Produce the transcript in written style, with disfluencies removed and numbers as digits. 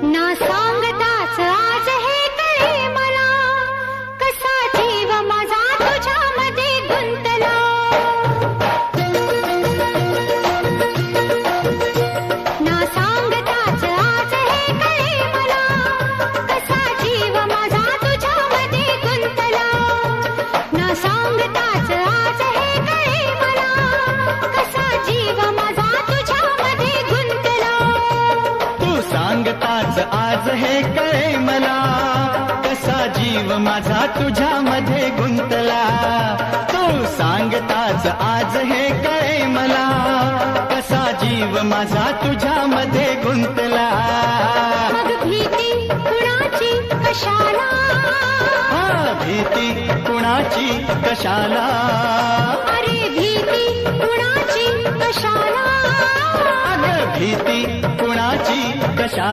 ना सांगताच आज हे कळे मला, कसा जीव माझा तुझ्यामध्ये गुंतला. ना सांगताच आज हे कळे मला, कसा जीव माझा तुझ्यामध्ये गुंतला. ना सांगताच आज हे कळे मला, कसा जीव माझा तुझ्यामध्ये गुंतला. तू सांगताच आज हे कळे मला, कसा जीव माझा तुझ्यामध्ये गुंतला. तू सांगताच आज हे कळे मला, कसा जीव माझा तुझ्यामध्ये गुंतला. मग भीती कुणाची कशाला, भीती कुणाची कशाला, अरे भीती कुणाची कशाला, अगं भीती कुणाची